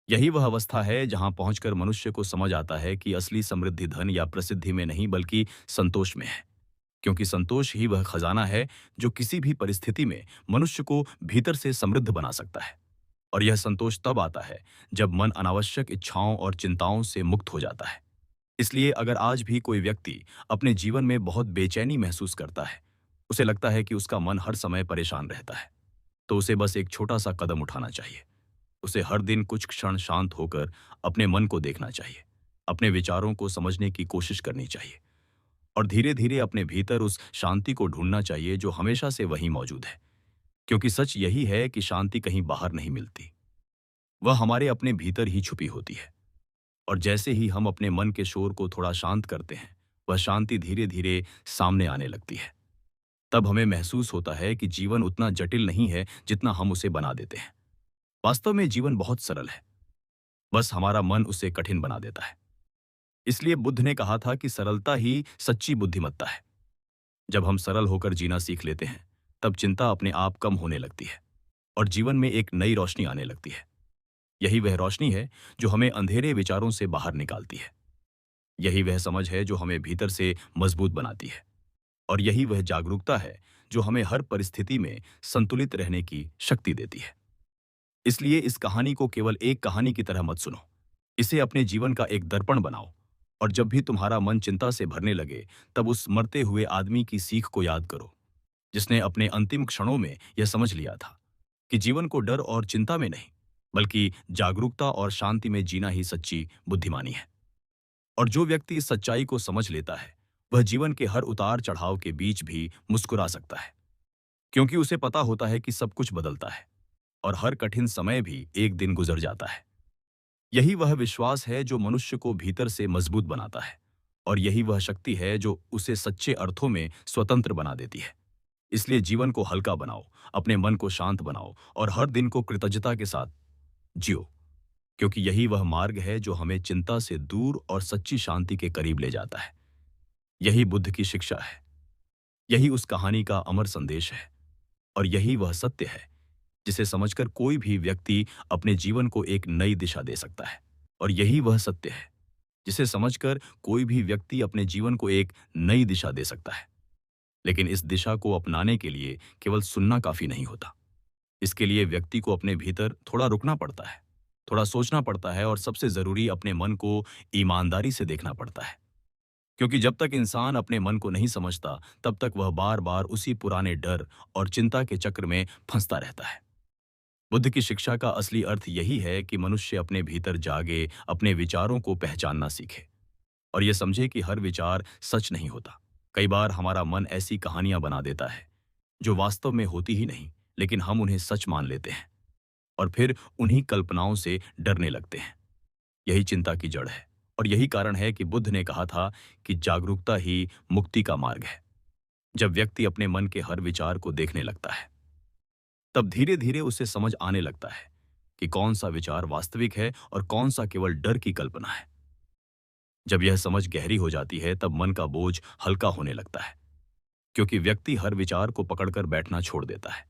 यही वह अवस्था है जहां पहुंचकर मनुष्य को समझ आता है कि असली समृद्धि धन या प्रसिद्धि में नहीं बल्कि संतोष में है। क्योंकि संतोष ही वह खजाना है जो किसी भी परिस्थिति में मनुष्य को भीतर से समृद्ध बना सकता है। और यह संतोष तब आता है जब मन अनावश्यक इच्छाओं और चिंताओं से मुक्त हो जाता है। इसलिए अगर आज भी कोई व्यक्ति अपने जीवन में बहुत बेचैनी महसूस करता है, उसे लगता है कि उसका मन हर समय परेशान रहता है, तो उसे बस एक छोटा सा कदम उठाना चाहिए। उसे हर दिन कुछ क्षण शांत होकर अपने मन को देखना चाहिए, अपने विचारों को समझने की कोशिश करनी चाहिए, और धीरे धीरे अपने भीतर उस शांति को ढूंढना चाहिए जो हमेशा से वहीं मौजूद है। क्योंकि सच यही है कि शांति कहीं बाहर नहीं मिलती, वह हमारे अपने भीतर ही छुपी होती है। और जैसे ही हम अपने मन के शोर को थोड़ा शांत करते हैं, वह शांति धीरे धीरे सामने आने लगती है। तब हमें महसूस होता है कि जीवन उतना जटिल नहीं है जितना हम उसे बना देते हैं। वास्तव में जीवन बहुत सरल है, बस हमारा मन उसे कठिन बना देता है। इसलिए बुद्ध ने कहा था कि सरलता ही सच्ची बुद्धिमत्ता है। जब हम सरल होकर जीना सीख लेते हैं, तब चिंता अपने आप कम होने लगती है और जीवन में एक नई रोशनी आने लगती है। यही वह रोशनी है जो हमें अंधेरे विचारों से बाहर निकालती है। यही वह समझ है जो हमें भीतर से मजबूत बनाती है। और यही वह जागरूकता है जो हमें हर परिस्थिति में संतुलित रहने की शक्ति देती है। इसलिए इस कहानी को केवल एक कहानी की तरह मत सुनो। इसे अपने जीवन का एक दर्पण बनाओ। और जब भी तुम्हारा मन चिंता से भरने लगे, तब उस मरते हुए आदमी की सीख को याद करो, जिसने अपने अंतिम क्षणों में यह समझ लिया था कि जीवन को डर और चिंता में नहीं, बल्कि जागरूकता और शांति में जीना ही सच्ची बुद्धिमानी है। और जो व्यक्ति इस सच्चाई को समझ लेता है, वह जीवन के हर उतार चढ़ाव के बीच भी मुस्कुरा सकता है, क्योंकि उसे पता होता है कि सब कुछ बदलता है और हर कठिन समय भी एक दिन गुजर जाता है। यही वह विश्वास है जो मनुष्य को भीतर से मजबूत बनाता है, और यही वह शक्ति है जो उसे सच्चे अर्थों में स्वतंत्र बना देती है। इसलिए जीवन को हल्का बनाओ, अपने मन को शांत बनाओ और हर दिन को कृतज्ञता के साथ जियो, क्योंकि यही वह मार्ग है जो हमें चिंता से दूर और सच्ची शांति के करीब ले जाता है। यही बुद्ध की शिक्षा है, यही उस कहानी का अमर संदेश है, और यही वह सत्य है जिसे समझकर कोई भी व्यक्ति अपने जीवन को एक नई दिशा दे सकता है। और यही वह सत्य है जिसे समझकर कोई भी व्यक्ति अपने जीवन को एक नई दिशा दे सकता है। लेकिन इस दिशा को अपनाने के लिए केवल सुनना काफी नहीं होता। इसके लिए व्यक्ति को अपने भीतर थोड़ा रुकना पड़ता है, थोड़ा सोचना पड़ता है, और सबसे जरूरी अपने मन को ईमानदारी से देखना पड़ता है। क्योंकि जब तक इंसान अपने मन को नहीं समझता, तब तक वह बार बार उसी पुराने डर और चिंता के चक्र में फंसता रहता है। बुद्ध की शिक्षा का असली अर्थ यही है कि मनुष्य अपने भीतर जागे, अपने विचारों को पहचानना सीखे और यह समझे कि हर विचार सच नहीं होता। कई बार हमारा मन ऐसी कहानियां बना देता है जो वास्तव में होती ही नहीं, लेकिन हम उन्हें सच मान लेते हैं और फिर उन्हीं कल्पनाओं से डरने लगते हैं। यही चिंता की जड़ है, और यही कारण है कि बुद्ध ने कहा था कि जागरूकता ही मुक्ति का मार्ग है। जब व्यक्ति अपने मन के हर विचार को देखने लगता है, तब धीरे धीरे उसे समझ आने लगता है कि कौन सा विचार वास्तविक है और कौन सा केवल डर की कल्पना है। जब यह समझ गहरी हो जाती है, तब मन का बोझ हल्का होने लगता है, क्योंकि व्यक्ति हर विचार को पकड़कर बैठना छोड़ देता है।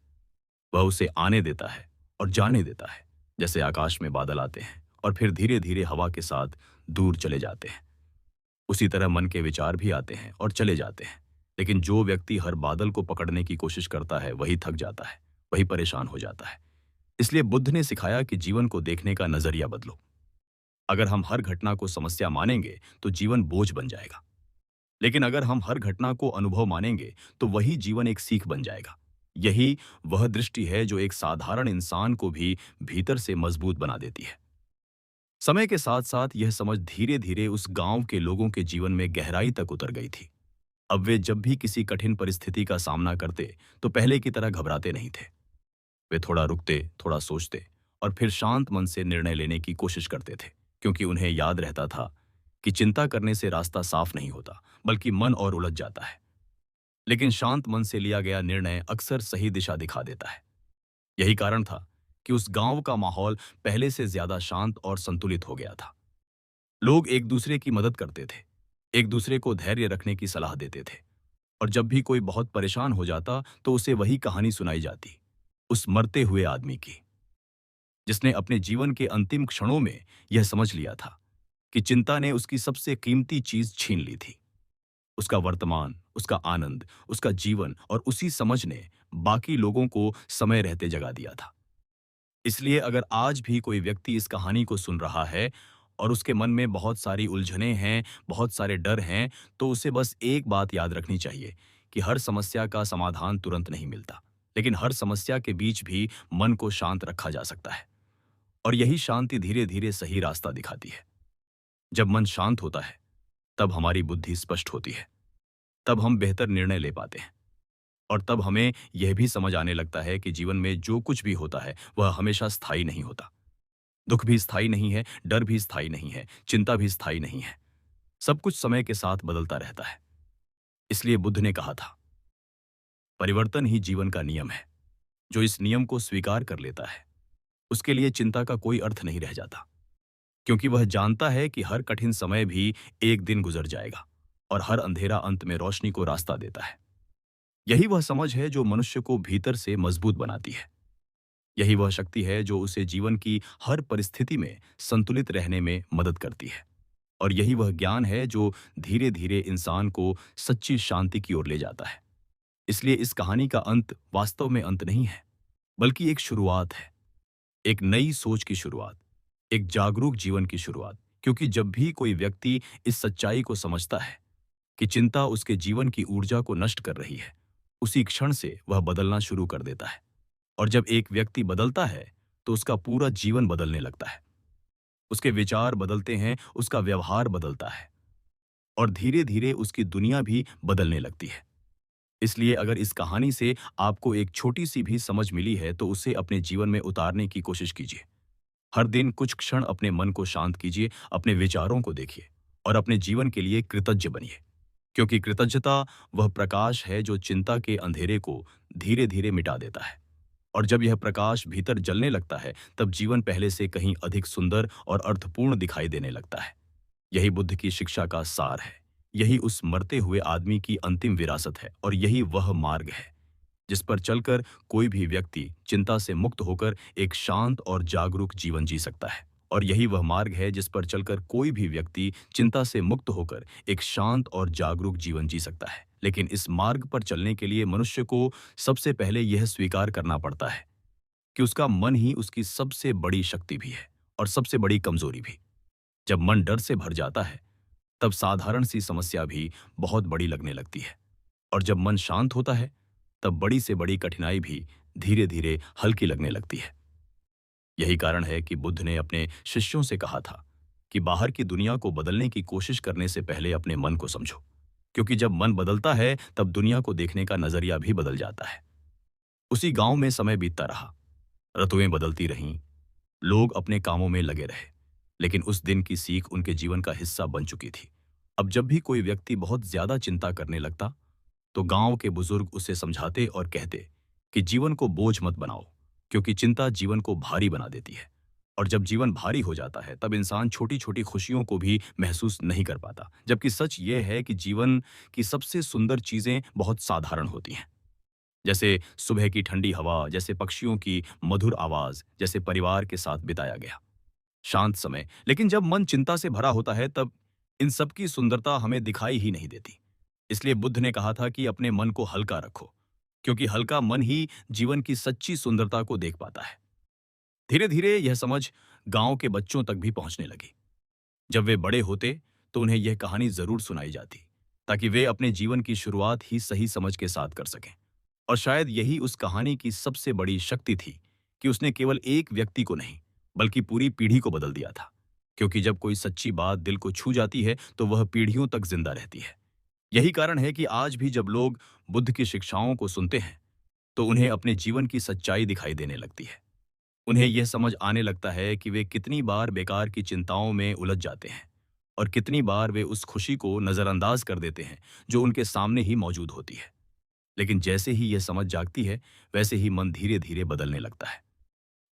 वह उसे आने देता है और जाने देता है, जैसे आकाश में बादल आते हैं और फिर धीरे धीरे हवा के साथ दूर चले जाते हैं। उसी तरह मन के विचार भी आते हैं और चले जाते हैं, लेकिन जो व्यक्ति हर बादल को पकड़ने की कोशिश करता है, वही थक जाता है, वही परेशान हो जाता है। इसलिए बुद्ध ने सिखाया कि जीवन को देखने का नजरिया बदलो। अगर हम हर घटना को समस्या मानेंगे, तो जीवन बोझ बन जाएगा। लेकिन अगर हम हर घटना को अनुभव मानेंगे, तो वही जीवन एक सीख बन जाएगा। यही वह दृष्टि है जो एक साधारण इंसान को भी भीतर से मजबूत बना देती है। समय के साथ साथ यह समझ धीरे धीरे उस गांव के लोगों के जीवन में गहराई तक उतर गई थी। अब वे जब भी किसी कठिन परिस्थिति का सामना करते, तो पहले की तरह घबराते नहीं थे। वे थोड़ा रुकते, थोड़ा सोचते और फिर शांत मन से निर्णय लेने की कोशिश करते थे, क्योंकि उन्हें याद रहता था कि चिंता करने से रास्ता साफ नहीं होता, बल्कि मन और उलझ जाता है। लेकिन शांत मन से लिया गया निर्णय अक्सर सही दिशा दिखा देता है। यही कारण था कि उस गांव का माहौल पहले से ज्यादा शांत और संतुलित हो गया था। लोग एक दूसरे की मदद करते थे, एक दूसरे को धैर्य रखने की सलाह देते थे, और जब भी कोई बहुत परेशान हो जाता, तो उसे वही कहानी सुनाई जाती, उस मरते हुए आदमी की, जिसने अपने जीवन के अंतिम क्षणों में यह समझ लिया था कि चिंता ने उसकी सबसे कीमती चीज छीन ली थी, उसका वर्तमान, उसका आनंद, उसका जीवन, और उसी समझ ने बाकी लोगों को समय रहते जगा दिया था। इसलिए अगर आज भी कोई व्यक्ति इस कहानी को सुन रहा है और उसके मन में बहुत सारी उलझनें हैं, बहुत सारे डर हैं, तो उसे बस एक बात याद रखनी चाहिए कि हर समस्या का समाधान तुरंत नहीं मिलता, लेकिन हर समस्या के बीच भी मन को शांत रखा जा सकता है। और यही शांति धीरे धीरे सही रास्ता दिखाती है। जब मन शांत होता है, तब हमारी बुद्धि स्पष्ट होती है, तब हम बेहतर निर्णय ले पाते हैं, और तब हमें यह भी समझ आने लगता है कि जीवन में जो कुछ भी होता है, वह हमेशा स्थायी नहीं होता। दुख भी स्थायी नहीं है, डर भी स्थायी नहीं है, चिंता भी स्थायी नहीं है। सब कुछ समय के साथ बदलता रहता है। इसलिए बुद्ध ने कहा था, परिवर्तन ही जीवन का नियम है। जो इस नियम को स्वीकार कर लेता है, उसके लिए चिंता का कोई अर्थ नहीं रह जाता, क्योंकि वह जानता है कि हर कठिन समय भी एक दिन गुजर जाएगा और हर अंधेरा अंत में रोशनी को रास्ता देता है। यही वह समझ है जो मनुष्य को भीतर से मजबूत बनाती है। यही वह शक्ति है जो उसे जीवन की हर परिस्थिति में संतुलित रहने में मदद करती है। और यही वह ज्ञान है जो धीरे धीरे इंसान को सच्ची शांति की ओर ले जाता है। इसलिए इस कहानी का अंत वास्तव में अंत नहीं है, बल्कि एक शुरुआत है। एक नई सोच की शुरुआत, एक जागरूक जीवन की शुरुआत। क्योंकि जब भी कोई व्यक्ति इस सच्चाई को समझता है कि चिंता उसके जीवन की ऊर्जा को नष्ट कर रही है, उसी क्षण से वह बदलना शुरू कर देता है। और जब एक व्यक्ति बदलता है, तो उसका पूरा जीवन बदलने लगता है। उसके विचार बदलते हैं, उसका व्यवहार बदलता है और धीरे-धीरे उसकी दुनिया भी बदलने लगती है। इसलिए अगर इस कहानी से आपको एक छोटी-सी भी समझ मिली है, तो उसे अपने जीवन में उतारने की कोशिश कीजिए। हर दिन कुछ क्षण अपने मन को शांत कीजिए, अपने विचारों को देखिए और अपने जीवन के लिए कृतज्ञ बनिए। क्योंकि कृतज्ञता वह प्रकाश है जो चिंता के अंधेरे को धीरे-धीरे मिटा देता है। और जब यह प्रकाश भीतर जलने लगता है, तब जीवन पहले से कहीं अधिक सुंदर और अर्थपूर्ण दिखाई देने लगता है। यही बुद्ध की शिक्षा का सार है। यही उस मरते हुए आदमी की अंतिम विरासत है और यही वह मार्ग है जिस पर चलकर कोई भी व्यक्ति चिंता से मुक्त होकर एक शांत और जागरूक जीवन जी सकता है। और यही वह मार्ग है जिस पर चलकर कोई भी व्यक्ति चिंता से मुक्त होकर एक शांत और जागरूक जीवन जी सकता है। लेकिन इस मार्ग पर चलने के लिए मनुष्य को सबसे पहले यह स्वीकार करना पड़ता है कि उसका मन ही उसकी सबसे बड़ी शक्ति भी है और सबसे बड़ी कमजोरी भी। जब मन डर से भर जाता है, तब साधारण सी समस्या भी बहुत बड़ी लगने लगती है। और जब मन शांत होता है, तब बड़ी से बड़ी कठिनाई भी धीरे धीरे हल्की लगने लगती है। यही कारण है कि बुद्ध ने अपने शिष्यों से कहा था कि बाहर की दुनिया को बदलने की कोशिश करने से पहले अपने मन को समझो। क्योंकि जब मन बदलता है, तब दुनिया को देखने का नजरिया भी बदल जाता है। उसी गांव में समय बीतता रहा, ऋतुएं बदलती रहीं, लोग अपने कामों में लगे रहे, लेकिन उस दिन की सीख उनके जीवन का हिस्सा बन चुकी थी। अब जब भी कोई व्यक्ति बहुत ज्यादा चिंता करने लगता, तो गांव के बुजुर्ग उसे समझाते और कहते कि जीवन को बोझ मत बनाओ, क्योंकि चिंता जीवन को भारी बना देती है। और जब जीवन भारी हो जाता है, तब इंसान छोटी छोटी खुशियों को भी महसूस नहीं कर पाता। जबकि सच ये है कि जीवन की सबसे सुंदर चीजें बहुत साधारण होती हैं। जैसे सुबह की ठंडी हवा, जैसे पक्षियों की मधुर आवाज, जैसे परिवार के साथ बिताया गया शांत समय। लेकिन जब मन चिंता से भरा होता है, तब इन सब की सुंदरता हमें दिखाई ही नहीं देती। इसलिए बुद्ध ने कहा था कि अपने मन को हल्का रखो, क्योंकि हल्का मन ही जीवन की सच्ची सुंदरता को देख पाता है। धीरे धीरे यह समझ गांव के बच्चों तक भी पहुंचने लगी। जब वे बड़े होते, तो उन्हें यह कहानी जरूर सुनाई जाती, ताकि वे अपने जीवन की शुरुआत ही सही समझ के साथ कर सकें। और शायद यही उस कहानी की सबसे बड़ी शक्ति थी कि उसने केवल एक व्यक्ति को नहीं, बल्कि पूरी पीढ़ी को बदल दिया था। क्योंकि जब कोई सच्ची बात दिल को छू जाती है, तो वह पीढ़ियों तक जिंदा रहती है। यही कारण है कि आज भी जब लोग बुद्ध की शिक्षाओं को सुनते हैं, तो उन्हें अपने जीवन की सच्चाई दिखाई देने लगती है। उन्हें यह समझ आने लगता है कि वे कितनी बार बेकार की चिंताओं में उलझ जाते हैं और कितनी बार वे उस खुशी को नजरअंदाज कर देते हैं जो उनके सामने ही मौजूद होती है। लेकिन जैसे ही यह समझ जागती है, वैसे ही मन धीरे धीरे बदलने लगता है।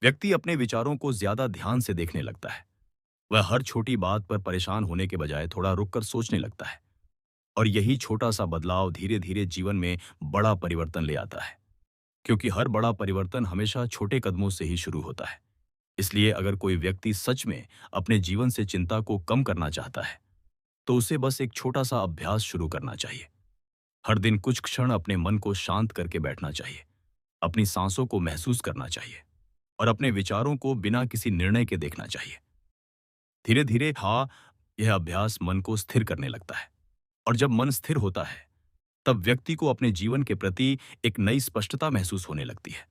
व्यक्ति अपने विचारों को ज्यादा ध्यान से देखने लगता है। वह हर छोटी बात पर परेशान होने के बजाय थोड़ा रुककर सोचने लगता है। और यही छोटा सा बदलाव धीरे धीरे जीवन में बड़ा परिवर्तन ले आता है। क्योंकि हर बड़ा परिवर्तन हमेशा छोटे कदमों से ही शुरू होता है। इसलिए अगर कोई व्यक्ति सच में अपने जीवन से चिंता को कम करना चाहता है, तो उसे बस एक छोटा सा अभ्यास शुरू करना चाहिए। हर दिन कुछ क्षण अपने मन को शांत करके बैठना चाहिए, अपनी सांसों को महसूस करना चाहिए और अपने विचारों को बिना किसी निर्णय के देखना चाहिए। धीरे धीरे यह अभ्यास मन को स्थिर करने लगता है। और जब मन स्थिर होता है, तब व्यक्ति को अपने जीवन के प्रति एक नई स्पष्टता महसूस होने लगती है।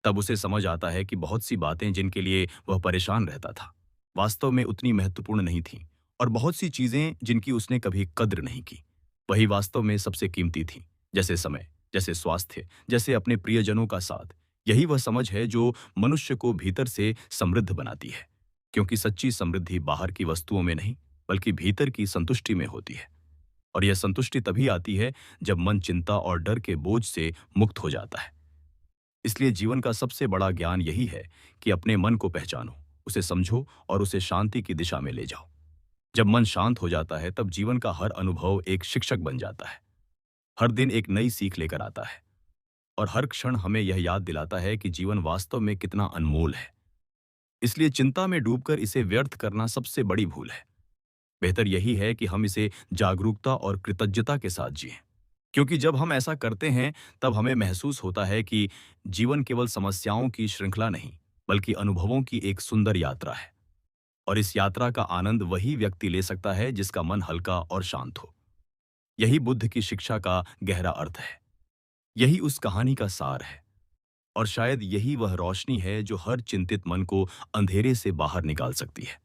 तब उसे समझ आता है कि बहुत सी बातें जिनके लिए वह परेशान रहता था, वास्तव में उतनी महत्वपूर्ण नहीं थीं, और बहुत सी चीजें जिनकी उसने कभी कद्र नहीं की, वही वास्तव में सबसे कीमती थीं। जैसे समय, जैसे स्वास्थ्य, जैसे अपने प्रियजनों का साथ। यही वह समझ है जो मनुष्य को भीतर से समृद्ध बनाती है। क्योंकि सच्ची समृद्धि बाहर की वस्तुओं में नहीं, बल्कि भीतर की संतुष्टि में होती है। और यह संतुष्टि तभी आती है जब मन चिंता और डर के बोझ से मुक्त हो जाता है। इसलिए जीवन का सबसे बड़ा ज्ञान यही है कि अपने मन को पहचानो, उसे समझो और उसे शांति की दिशा में ले जाओ। जब मन शांत हो जाता है, तब जीवन का हर अनुभव एक शिक्षक बन जाता है। हर दिन एक नई सीख लेकर आता है और हर क्षण हमें यह याद दिलाता है कि जीवन वास्तव में कितना अनमोल है। इसलिए चिंता में डूबकर इसे व्यर्थ करना सबसे बड़ी भूल है। बेहतर यही है कि हम इसे जागरूकता और कृतज्ञता के साथ जिएं। क्योंकि जब हम ऐसा करते हैं, तब हमें महसूस होता है कि जीवन केवल समस्याओं की श्रृंखला नहीं, बल्कि अनुभवों की एक सुंदर यात्रा है। और इस यात्रा का आनंद वही व्यक्ति ले सकता है जिसका मन हल्का और शांत हो। यही बुद्ध की शिक्षा का गहरा अर्थ है। यही उस कहानी का सार है। और शायद यही वह रोशनी है जो हर चिंतित मन को अंधेरे से बाहर निकाल सकती है।